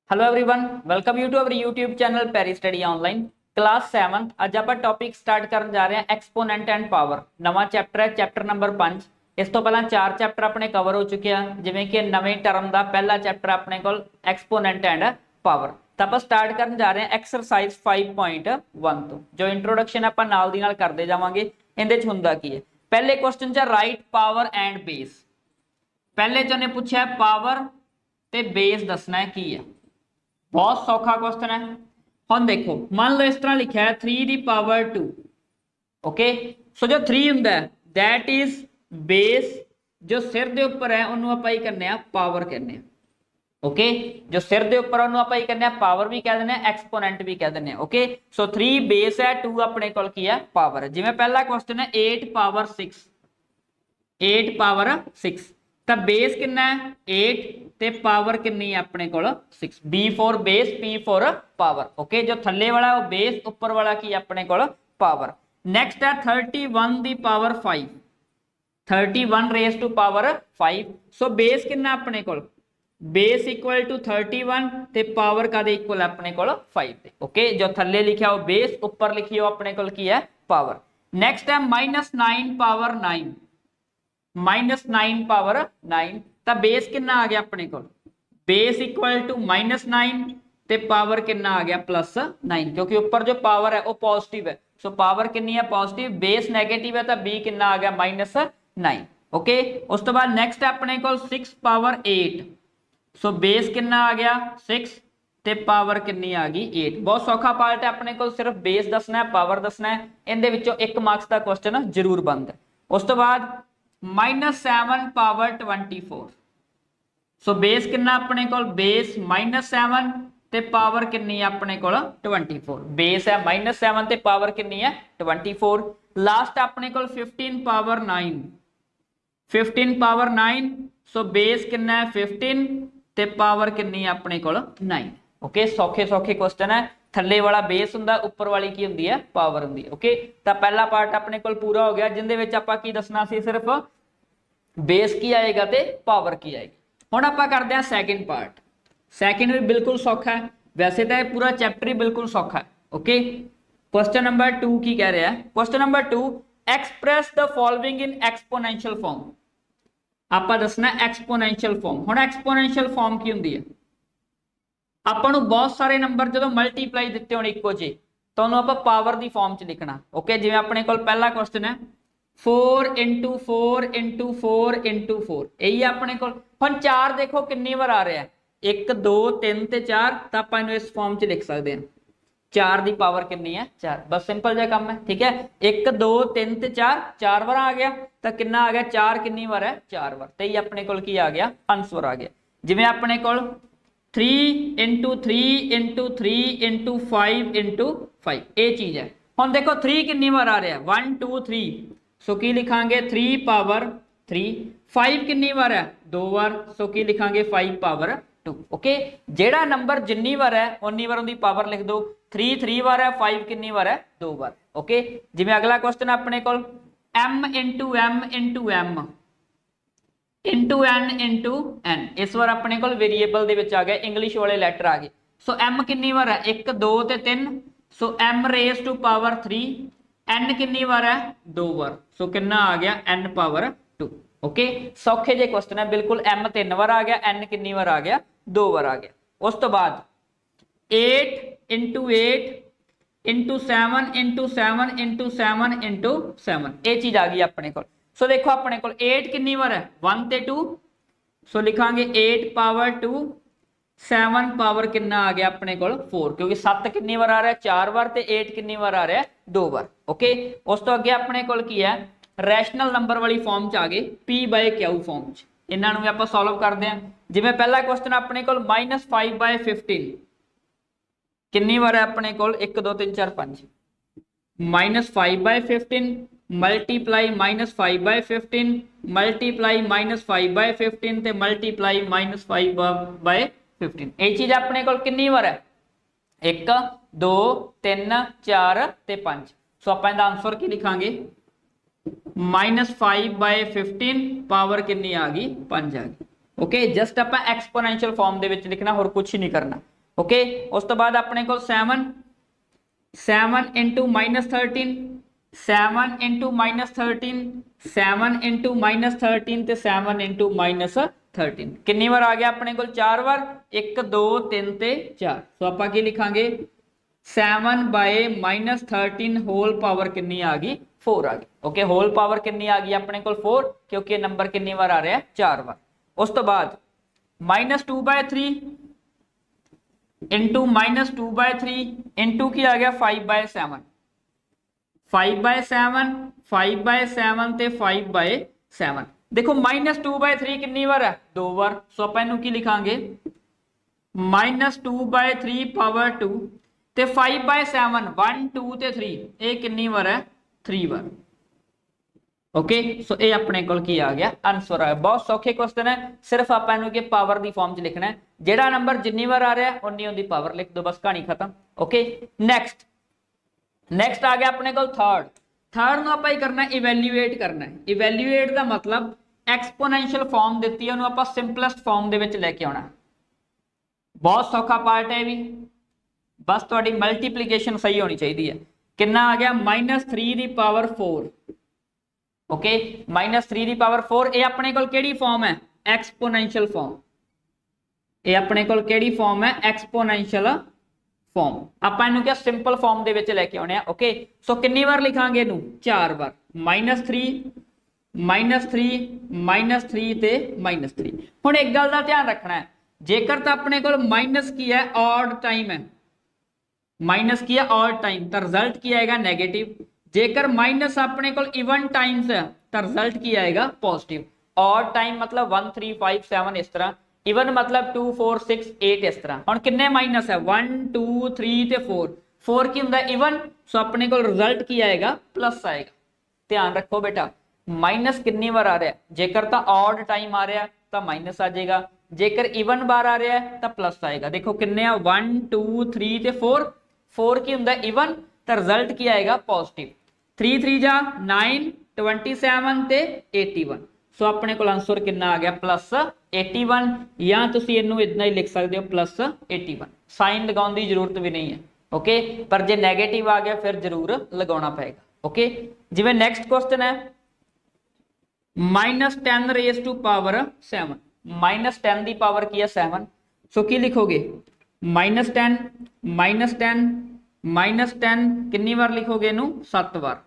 Hello everyone, welcome you to our YouTube channel Perry study online class 7। अज आप topic start करन जा रहे हैं एक्सपोनेंट एंड पावर। नवा चैप्टर है, चैप्टर नंबर 5। इस तो पहला 4 चैप्टर अपने कवर हो चुके हैं, जिवें कि नवें टर्म का पहला चैप्टर अपने को एक्सपोनेंट एंड पावर। तो आप स्टार्ट करन जा रहे हैं एक्सरसाइज 5.1 तो जो इंट्रोडक्शन आप नाल दी नाल करते जावांगे। इहदे च हुंदा की है, पहले क्वेश्चन च राइट पावर एंड बेस। पहले च उन्हें पूछा पावर ते बेस दसना है की है। बहुत सौखा क्वेश्चन है। हम देखो, मान लो इस तरह लिखा है 3 दी पावर 2। ओके, सो जो 3 हुंदा है दैट इज बेस, जो सिर दे ऊपर है उन्होंने आप ही करने पावर कहने। ओके, जो सिर दे ऊपर उन्होंने आप ही करने पावर भी कह देने, एक्सपोनेंट भी कह देने। ओके, सो 3 बेस है, 2 अपने को की है पावर है। जिवें पहला क्वेश्चन है 8 पावर 6, 8 पावर 6 तो बेस कितना है 8 ते पावर कितनी है अपने को 6। B for base, P for power. Okay, जो थल्ले वाला है वो बेस, ऊपर वाला की अपने को पावर। नेक्स्ट है 31 दी power 5, 31 raise to power 5। So base कितना अपने को बेस इक्वल टू 31 ते पावर का इक्वल अपने को 5। ओके, जो थल्ले लिखा हो बेस, ऊपर लिखी हो अपने को की है पावर। नेक्स्ट है -9 पावर 9, -9 पावर 9 तो बेस कितना आ गया अपने को बेस इक्वल टू -9 ते पावर कितना आ गया +9, क्योंकि ऊपर जो पावर है वो पॉजिटिव है। सो पावर कितनी है पॉजिटिव, बेस नेगेटिव है तो बी कितना आ गया -9। ओके, उस तो बाद नेक्स्ट है अपने को 6 पावर 8। सो बेस कितना आ गया 6 ते पावर कितनी आ गई 8। बहुत सौखा पार्ट है, अपने को सिर्फ बेस दसना है, पावर दसना है। इनदे विचों 1 मार्क्स का क्वेश्चन जरूर बनता है। उस तो बाद -7 पावर 24। सो बेस कितना अपने को बेस -7 ते पावर कितनी है अपने को 24। बेस है -7 ते पावर कितनी है 24। लास्ट अपने को 15 पावर 9, 15 पावर 9। सो बेस कितना है 15 ते पावर कितनी है अपने को 9। ओके, सौखे सौखे क्वेश्चन है। थल्ले वाला बेस हुंदा, ऊपर वाली की हुंदी है पावर हुंदी। ओके, तो पहला पार्ट अपने को पूरा हो गया, जिंदे विच आपां की दसना सी सिर्फ बेस की आएगा ते पावर की आएगी। हुण आपां करदे हां सैकेंड पार्ट। सैकेंड भी बिल्कुल सौखा है, वैसे तो पूरा चैप्टर ही बिल्कुल सौखा है। ओके, क्वेश्चन नंबर 2 की कह रहा है। Question number 2, express the following in exponential form. आपां दसना एक्सपोनेंशियल फॉर्म। हुण एक्सपोनेंशियल फॉर्म की हुंदी है, ਆਪਾਂ ਨੂੰ बहुत सारे नंबर जो मल्टीप्लाई दिते होने इको जे तो उन्होंने आप पावर की फॉर्म च लिखना। ओके, जिवें अपने को पहला क्वेश्चन है 4 × 4 × 4 × 4, यही अपने को। हुण 4 देखो कितनी बार आ रहा है, 1 2 3 ते 4, तो आप इस फॉर्म च लिख सकते हैं 4 की पावर कितनी है 4। बस सिंपल जहा काम है। ठीक है, 1 2 3 ते 4, 4 बार आ गया तो कितना आ गया 4 कितनी बार है 4 बार, तो ये अपने को की आ गया आंसर आ गया। जिवें अपने को 3 × 3 × 3 × 5 × 5 ये चीज है। हम देखो 3 कितनी बार आ रहा है 1 2 3, सो की लिखांगे 3 पावर 3। 5 कितनी बार है 2 बार, सो की लिखांगे 5 पावर 2। ओके, जेड़ा नंबर जिन्नी बार है उन्नी बार उनकी पावर लिख दो। 3 3 बार है, 5 कितनी बार है 2 बार। ओके, जिवें अगला क्वेश्चन अपने को m × m × m into n into n, इस बार अपने को वेरीएबल दे विच आ गया, इंग्लिश वाले लैटर आ गए। सो m कितनी बार है 1 2 ते 3, so m raise to power 3। n कितनी बार है 2 बार, सो कितना आ गया n पावर 2। ओके, सौखे जे क्वेश्चन है बिल्कुल। m 3 बार आ गया, n कितनी बार आ गया 2 बार आ गया। उस तो बाद 8 × 8 × 7 × 7 × 7 × 7 ये चीज आ गई अपने को। सो देखो अपने को 8 कितनी बार है 1 ते 2, सो लिखांगे 8 पावर 2। 7 पावर कितना आ गया अपने को 4, क्योंकि 7 कितनी बार आ रहा है 4 बार, ते 8 कितनी बार आ रहा है 2 बार। ओके, उस तो अगे अपने को की है रैशनल नंबर वाली फॉर्म च आ गए, p/q फॉर्म च। इन्हों भी आप सॉल्व करते हैं। जिवें पहला क्वेश्चन अपने को -5/15 कितनी बार है अपने को 1 2 3 4 5, -5/15 मल्टीप्लाई -5/15 मल्टीप्लाई -5/15 ते मल्टीप्लाई -5/15। ये चीज अपने को कितनी बार है 1 2 3 4 ते 5। सो आप आंसर की लिखांगे -5/15 पावर कितनी आ गई 5 आ गई। ओके, जस्ट आप एक्सपोनेंशियल फॉर्म दे विच लिखना, होर कुछ ही नहीं करना। ओके। उस तो बाद अपने को 7 इंटू -13 7 इंटू -13 7 इंटू -13 ते 7 इंटू -13 कितनी बार आ गया अपने को 4 बार 1 2 3 ते 4 सो आप की लिखांगे 7 बाय -13 होल पावर कितनी आ गई 4 आ गई। ओके होल पावर कितनी आ गई अपने को 4 क्योंकि नंबर कितनी बार आ रहा है 4 बार। उस तो बाद -2/3 इंटू -2/3 इंटू की आ गया 5/7 5/7 5/7 ते 5/7 देखो -2/3 कितनी बार है 2 बार सो आप की लिखांगे -2/3 पावर 2 ते 5/7 1 2 ते 3 ये कितनी बार है 3 बार। ओके सो ये अपने को आ गया आंसर है। बहुत सौखे क्वेश्चन है सिर्फ आप पावर की फॉर्म च लिखना है जेड़ा नंबर जिन्नी बार आ रहा है उन्नी उनकी पावर लिख दो बस कहानी खत्म। ओके नेक्स्ट आ गया अपने को थर्ड आप करना इवैल्यूएट करना है। इवैल्यूएट का मतलब एक्सपोनेंशियल फॉर्म दी है आप सिंपलेस्ट फॉर्म के लेके आना। बहुत सौखा पार्ट है भी बस थोड़ी मल्टीप्लीकेशन सही होनी चाहिए है। कितना आ गया -3 की पावर 4 ओके -3 की पावर 4 ये अपने को केड़ी फॉर्म है एक्सपोनेंशियल फॉर्म। ये अपने को केड़ी फॉर्म है एक्सपोनेंशियल फॉर्म। आप क्या सिंपल फॉर्म दे विच लेके आने। ओके सो कितनी बार लिखांगे इनू 4 बार -3 -3 ते -3। हुण एक गल का ध्यान रखना है जेकर तो अपने को माइनस की है ऑड टाइम है माइनस की है ऑड टाइम तो रिजल्ट की आएगा नेगेटिव। जेकर माइनस अपने को इवन टाइम्स है तो रिजल्ट की आएगा पॉजिटिव। ऑड टाइम मतलब 1 3 5 7 इस तरह इवन मतलब 2 4 6 8 इस तरह। हुण कितने माइनस है 1 2 3 ते 4 की हुंदा इवन सो अपने को रिजल्ट की आएगा प्लस आएगा। ध्यान रखो बेटा माइनस कितनी बार आ रहा है जेकर तो ऑड टाइम आ रहा है तो माइनस आ जाएगा जेकर इवन बार आ रहा है तो प्लस आएगा। देखो कितने 1 2 3 ते 4 की हुंदा इवन तो रिजल्ट की आएगा पॉजिटिव। 3 3 जा 9 27 ते 81 सो अपने को आंसर कितना आ गया +81 या तुम इनू इतना ही लिख सकते हो +81। साइन लगाने की जरूरत भी नहीं है। ओके पर जे नैगेटिव आ गया फिर जरूर लगाना पड़ेगा। ओके जिवें नेक्स्ट क्वेश्चन है -10 रेज़ टू पावर 7 -10 की पावर की है 7 सो की लिखोगे -10 कितनी बार लिखोगे इनू 7 बार।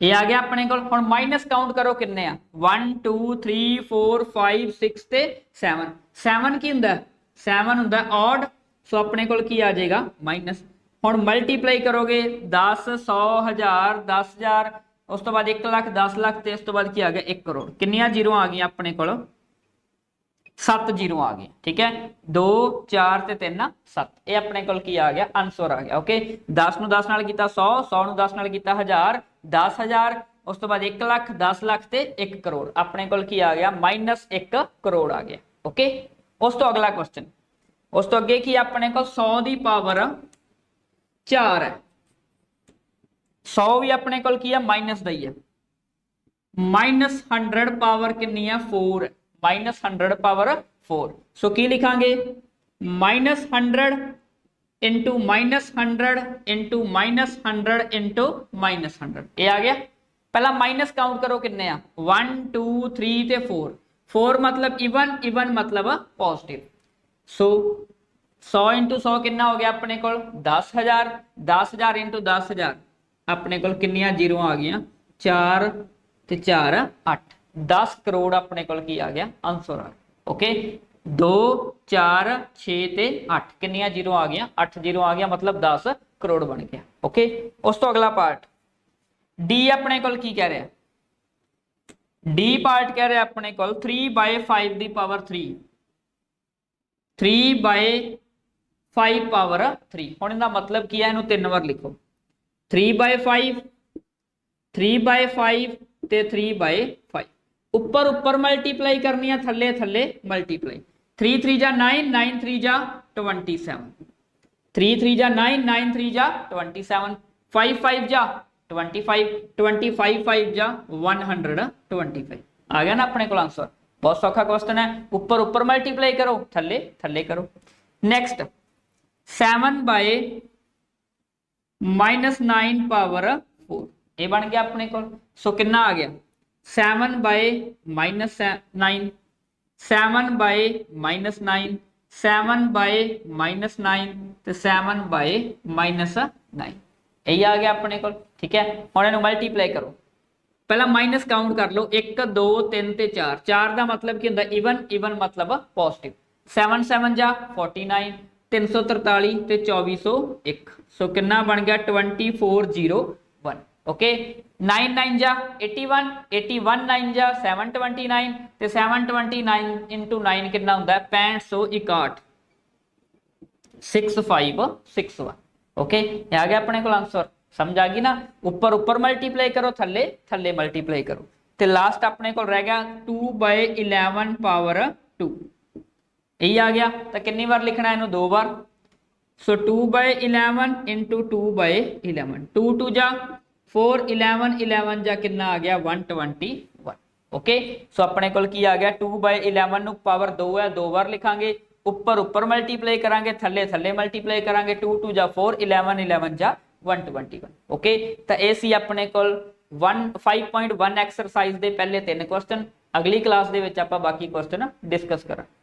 ये आ गया अपने को हुण माइनस काउंट करो कितने 1 2 3 4 5 6 ते 7 की हुंदा 7 हुंदा ऑड सो अपने को की आ जाएगा माइनस। हुण मल्टीप्लाई करोगे 10 100 1000 10,000 उस तो बाद 1 लाख 10 लाख ते उस तो बाद की आ गया 1 करोड़। कितनियां जीरो आ गई अपने को 7 जीरो आ गए। ठीक है 2 4 ते 3 7 ये अपने को की आ गया आंसर आ गया। ओके 10 ਨੂੰ 10 ਨਾਲ ਕੀਤਾ 100 100 ਨੂੰ 10 ਨਾਲ ਕੀਤਾ 1000 10,000 उस तो बाद 1 लाख 10 लाख ते 1 करोड़ अपने को की आ गया -1 करोड़ आ गया। ओके उस तो अगला क्वेश्चन उस तो अगे की अपने को 100 की पावर 4 है 100 भी अपने को की है माइनस दी है -100 पावर कितनी है 4 -100 पावर 4 सो की लिखांगे -100 इंटू -100 इंटू -100 इंटू -100 ये आ गया। पहला माइनस काउंट करो कितने 1 2 3 ते 4 मतलब इवन मतलब पॉजिटिव। सो 100 इंटू 100 कितना हो गया अपने को 10,000 10,000 इंटू 10,000 अपने को कितनियां जीरो आ गई 4 ते 4 8 10 करोड़ अपने को की आ गया आंसर आ गया। ओके 2 4 6 ते 8 कितनियां जीरो आ गया 8 जीरो आ गया मतलब 10 करोड़ बन गया। ओके उस तो अगला पार्ट डी अपने को की कह रहा है डी पार्ट कह रहा है अपने को 3/5 की पावर 3/5 पावर 3 हुण इहदा मतलब की है इहनूं 3 बार लिखो 3/5 3/5 ते 3/5 ऊपर मल्टीप्लाई करनी है थले थले मल्टीप्लाई 3 3 जा 9 9 3 जा 27 3 3 जा 9 9 3 जा 27 5 5 जा 25 25 5 जा 125 आ गया ना अपने को आंसर। बहुत सौखा क्वेश्चन है ऊपर मल्टीप्लाई करो थले थले करो नैक्सट 7 बाय -9 पावर 4 ये बन गया अपने को। सो कितना आ गया 7 बाय -9 7 बाय -9 7 बाय -9 ਤੇ 7 बाय -9 यही आ गया अपने को। ठीक है हुण इहनूं मल्टीप्लाई करो पहला माइनस काउंट कर लो 1 2 3 ते 4 4 का मतलब की होंदा इवन इवन मतलब पॉजिटिव 7 7 जा 49 343 ते 2401 सो कितना बन गया 2401 ओके 9 9 जा 81 81 9 जा 729 ते 729 इंटू 9 कितना होंदा है 6561 6561 ओके ये आ गया अपने को आंसर। समझ आ गई ना ऊपर ऊपर मल्टीप्लाई करो थले थले मल्टीप्लाई करो ते लास्ट अपने को रह गया 2 बाय 11 पावर 2 यही आ गया तो कितनी बार लिखना है इन्हों 2 बार। सो 2 बाय 11 इंटू 2 बाय 11 2 2 जा 4 11 11 जा कितना आ गया 121 ओके। सो अपने को की आ गया 2 बाय 11 नु पावर 2 है 2 बार लिखांगे ऊपर ऊपर मल्टीप्लाई करांगे थले थले मल्टीप्लाई करांगे 2 2 जा 4 11 11 जा 121 ओके। तो ये सी अपने को 5.1 एक्सरसाइज दे पहले 3 क्वेश्चन अगली क्लास दे विच आपां बाकी क्वेश्चन डिस्कस करांगे।